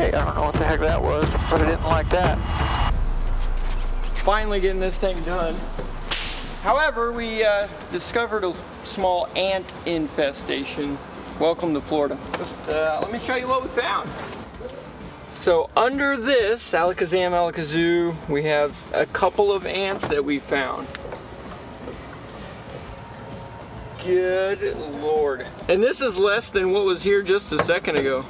Okay, I don't know what the heck that was, but I didn't like that. Finally getting this thing done. However, we discovered a small ant infestation. Welcome to Florida. Just, let me show you what we found. So under this Alakazam Alakazoo, we have a couple of ants that we found. Good Lord. And this is less than what was here just a second ago.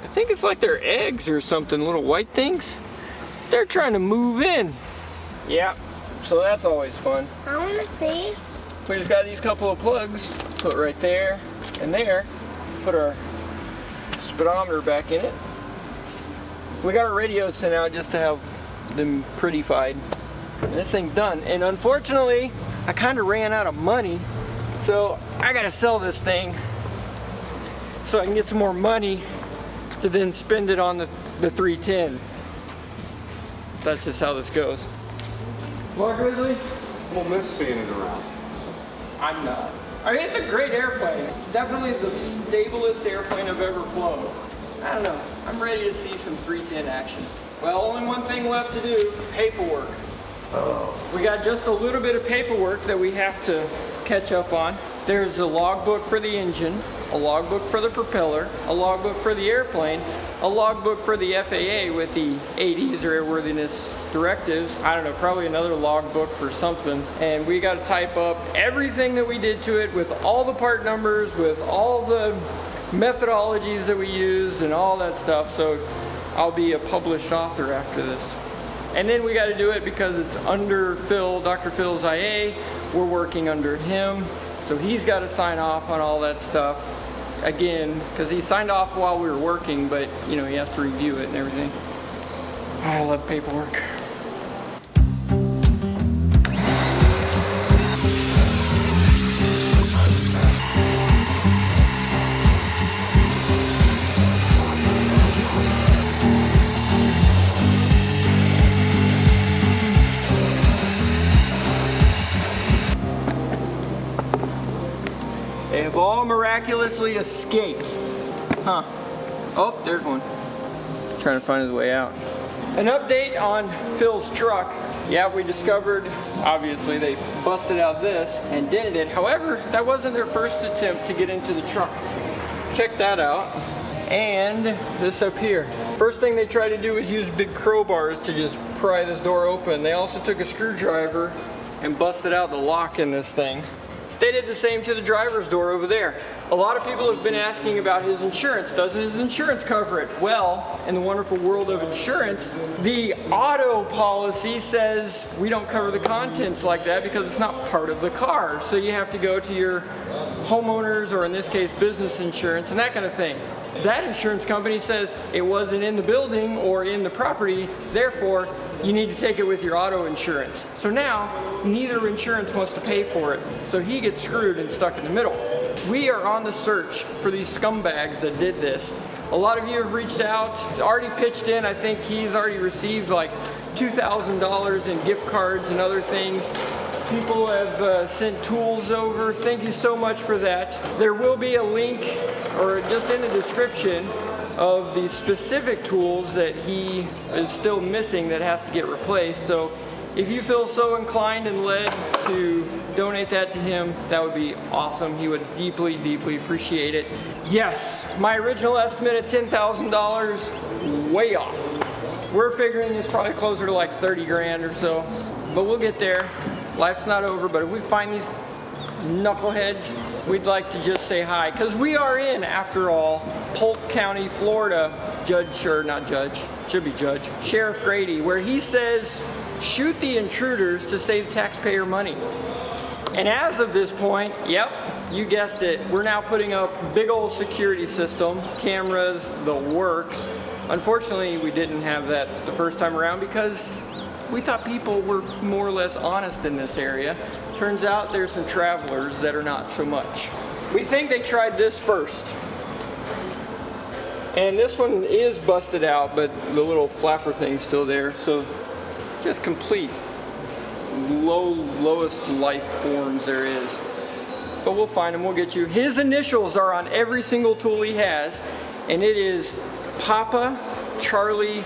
I think it's like their eggs or something, little white things. They're trying to move in. Yeah, so that's always fun. I want to see. We just got these couple of plugs, put right there and there. Put our speedometer back in it. We got our radios sent out just to have them prettified. And this thing's done. And unfortunately, I kind of ran out of money. So I gotta sell this thing so I can get some more money to then spend it on the 310. That's just how this goes. What, Grizzly? We'll miss seeing it around. I'm not. I mean, it's a great airplane. Definitely the stablest airplane I've ever flown. I don't know. I'm ready to see some 310 action. Well, only one thing left to do, paperwork. We got just a little bit of paperwork that we have to catch up on. There's a logbook for the engine, a logbook for the propeller, a logbook for the airplane, a logbook for the FAA with the 80s or airworthiness directives. I don't know, probably another logbook for something. And we got to type up everything that we did to it with all the part numbers, with all the methodologies that we used and all that stuff. So I'll be a published author after this. And then we got to do it because it's under Phil, Dr. Phil's IA. We're working under him. So he's got to sign off on all that stuff. Again, because he signed off while we were working, but you know, he has to review it and everything. I love paperwork. They have all miraculously escaped. Huh. Oh, there's one. Trying to find his way out. An update on Phil's truck. Yeah, we discovered, obviously, they busted out this and dented it. However, that wasn't their first attempt to get into the truck. Check that out. And this up here. First thing they tried to do was use big crowbars to just pry this door open. They also took a screwdriver and busted out the lock in this thing. They did the same to the driver's door over there. A lot of people have been asking about his insurance. Doesn't his insurance cover it? Well, in the wonderful world of insurance, the auto policy says we don't cover the contents like that because it's not part of the car. So you have to go to your homeowners, or in this case, business insurance and that kind of thing. That insurance company says it wasn't in the building or in the property, therefore you need to take it with your auto insurance. So now, neither insurance wants to pay for it, so he gets screwed and stuck in the middle. We are on the search for these scumbags that did this. A lot of you have reached out, already pitched in. I think he's already received like $2,000 in gift cards and other things. People have sent tools over. Thank you so much for that. There will be a link, or just in the description, of the specific tools that he is still missing that has to get replaced. So if you feel so inclined and led to donate that to him, that would be awesome. He would deeply, deeply appreciate it. Yes, my original estimate at $10,000, way off. We're figuring it's probably closer to like 30 grand or so, but we'll get there. Life's not over, but if we find these knuckleheads, we'd like to just say hi, because we are in, after all, Polk County, Florida, Sheriff Grady, where he says, shoot the intruders to save taxpayer money. And as of this point, yep, you guessed it, we're now putting up big old security system, cameras, the works. Unfortunately, we didn't have that the first time around because we thought people were more or less honest in this area. Turns out there's some travelers that are not so much. We think they tried this first. And this one is busted out, but the little flapper thing's still there. So just complete lowest life forms there is. But we'll find him, we'll get you. His initials are on every single tool he has, and it is Papa Charlie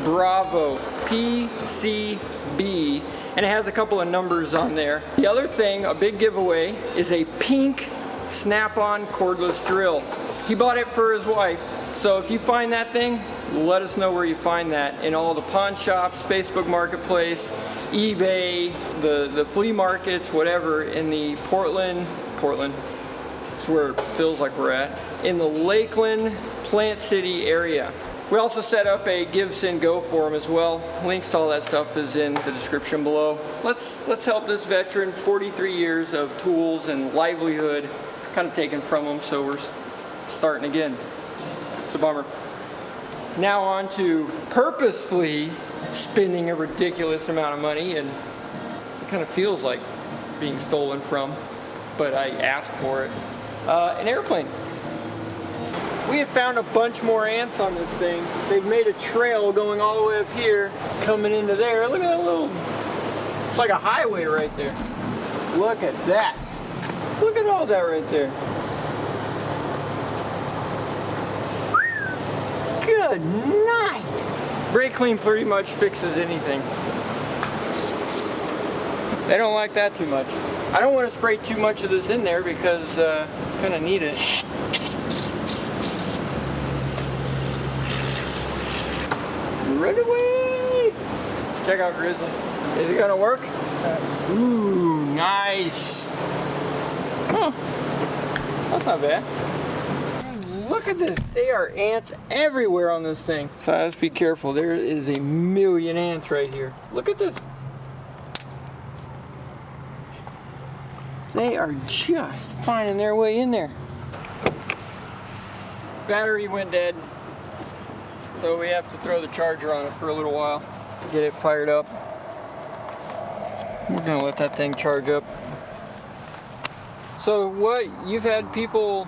Bravo, PCB, and it has a couple of numbers on there. The other thing, a big giveaway, is a pink snap-on cordless drill. He bought it for his wife, so if you find that thing, let us know where you find that in all the pawn shops, Facebook Marketplace, eBay, the flea markets, whatever, in the Portland, it's where it feels like we're at, in the Lakeland, Plant City area. We also set up a Give, Send, Go forum as well. Links to all that stuff is in the description below. Let's help this veteran, 43 years of tools and livelihood, kind of taken from him, so we're starting again. It's a bummer. Now on to purposefully spending a ridiculous amount of money, and it kind of feels like being stolen from, but I asked for it. An airplane. We have found a bunch more ants on this thing. They've made a trail going all the way up here, coming into there. Look at that little, it's like a highway right there. Look at that. Look at all that right there. Good night. Brake Clean pretty much fixes anything. They don't like that too much. I don't want to spray too much of this in there because I kind of need it. Run away! Check out Grizzly. Is it gonna work? Ooh, nice. Huh. That's not bad. Look at this. There are ants everywhere on this thing. So let's be careful. There is a million ants right here. Look at this. They are just finding their way in there. Battery went dead, so we have to throw the charger on it for a little while, get it fired up. We're gonna let that thing charge up. So what, you've had people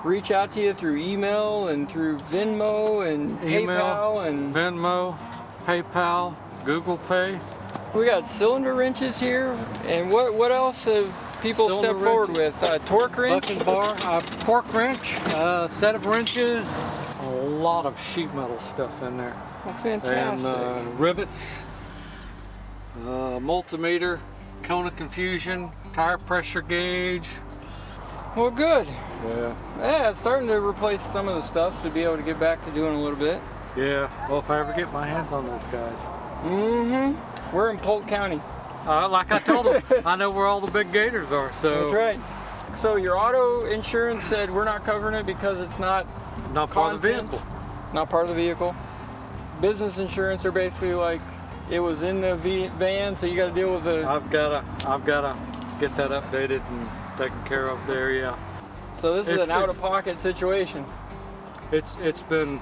reach out to you through email and through Venmo and PayPal and Venmo, PayPal, Google Pay. We got cylinder wrenches here, and what else have people stepped forward with? Torque wrench? Bucket bar, torque wrench, set of wrenches, a lot of sheet metal stuff in there. Oh, fantastic. And rivets, multimeter, cone of confusion, tire pressure gauge. Well, good. Yeah. Yeah, it's starting to replace some of the stuff to be able to get back to doing a little bit. Yeah, well, if I ever get my hands on those guys. Mm-hmm. We're in Polk County. Like I told them, I know where all the big gators are, so. That's right. So your auto insurance said we're not covering it because it's not part of the vehicle. Not part of the vehicle. Business insurance are basically like it was in the van, so you got to deal with the. I've gotta get that updated and taken care of there. Yeah. So this is an out-of-pocket situation. It's been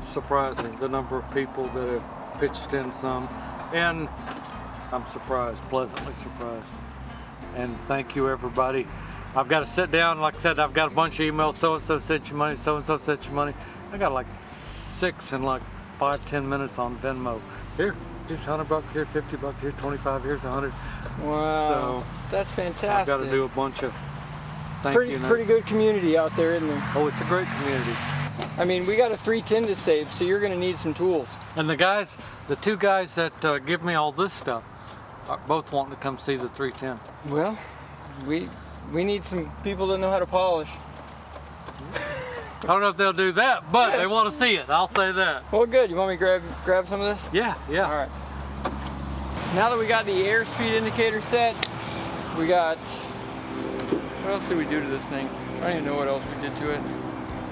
surprising the number of people that have pitched in some, and I'm surprised, pleasantly surprised. And thank you, everybody. I've got to sit down, like I said, I've got a bunch of emails, so-and-so sent you money, so-and-so sent you money. I got like 6 in like 5-10 minutes on Venmo. Here, here's $100, here $50, here 25, here's 100. Wow, so that's fantastic. I've got to do a bunch of thank you notes. Pretty good community out there, isn't there? Oh, it's a great community. I mean, we got a 310 to save, so you're going to need some tools. And the two guys that give me all this stuff are both wanting to come see the 310. Well, we need some people that know how to polish. I don't know if they'll do that, but they want to see it. I'll say that. Well, good. You want me to grab some of this? Yeah. All right. Now that we got the airspeed indicator set, we got. What else did we do to this thing? I don't even know what else we did to it.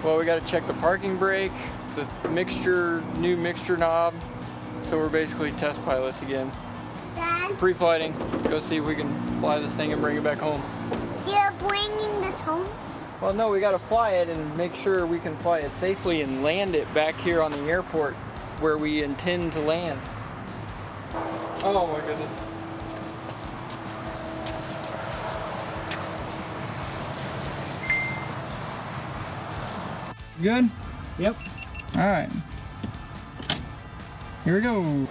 Well, we got to check the parking brake, the new mixture knob. So we're basically test pilots again. Dad? Pre-flighting. Go see if we can fly this thing and bring it back home. You're bringing this home? Well, no, we got to fly it and make sure we can fly it safely and land it back here on the airport where we intend to land. Oh my goodness. Good? Yep. All right. Here we go.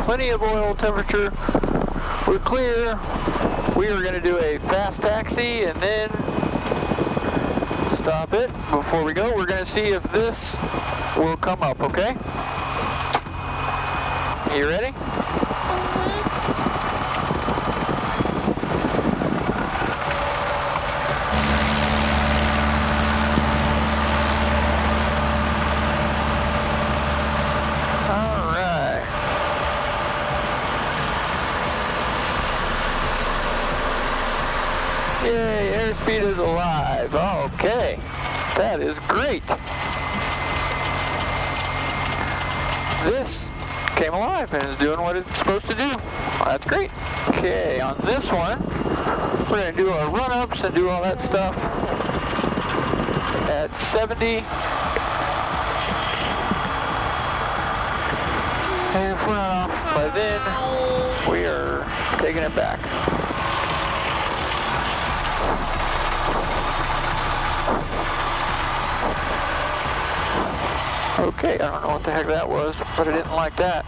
plenty of oil temperature. We're clear. We are going to do a fast taxi and then stop it. Before we go, we're going to see if this will come up, okay? You ready? Yay, airspeed is alive. Okay, that is great. This came alive and is doing what it's supposed to do. Well, that's great. Okay, on this one, we're going to do our run-ups and do all that stuff at 70. And if we're not off by then, we are taking it back. Okay, I don't know what the heck that was, but I didn't like that.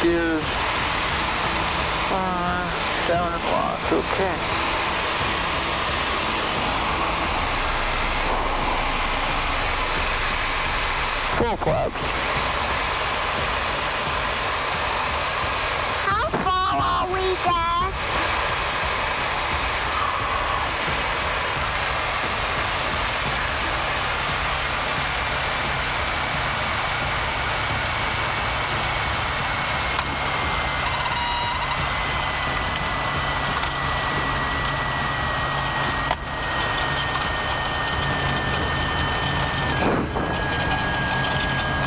Gears down and locked. Okay. Full flaps. How far are we there?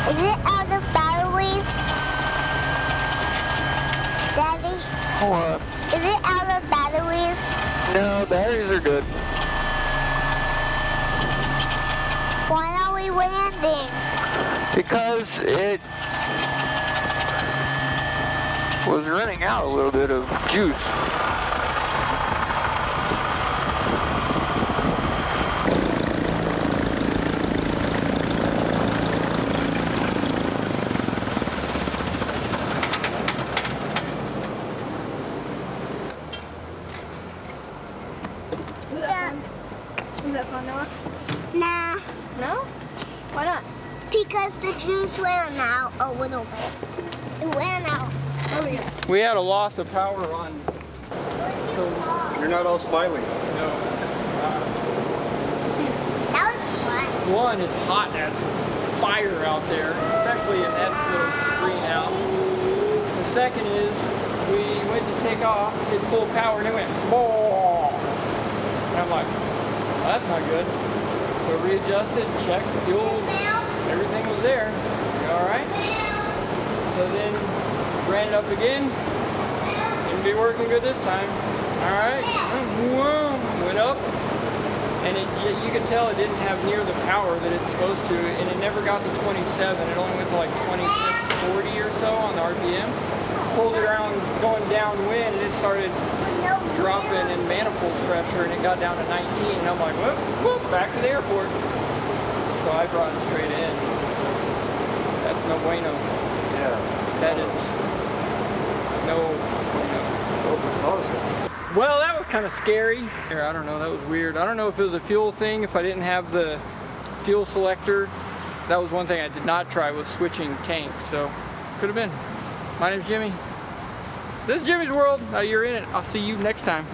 Is it out of batteries? Daddy? What? Is it out of batteries? No, batteries are good. Why are we landing? Because it was running out a little bit of juice. Was that fun, Noah? Nah, No? Why not? because the juice ran out a little bit. It ran out. Oh, yeah. We had a loss of power on. You're not all smiling. No. That was fun. One, it's hot as fire out there, especially in that little greenhouse. The second is we went to take off, hit full power, and it went boom. And I'm like, well, that's not good. So readjusted, checked, fuel, everything was there. All right. So then ran it up again. Didn't be working good this time. All right. Went up. And you could tell it didn't have near the power that it's supposed to, and it never got to 27. It only went to like 2640 or so on the RPM. Pulled it around going downwind, and it started dropping in manifold pressure, and it got down to 19. And I'm like, whoop, whoop, back to the airport. So I brought it straight in. That's no bueno. Yeah. That is no bueno. Overclose it. Well, that was kind of scary. I don't know, that was weird. I don't know if it was a fuel thing, if I didn't have the fuel selector that was one thing I did not try, was switching tanks. So could have been. My name's Jimmy. This is Jimmy's World. You're in it. I'll see you next time.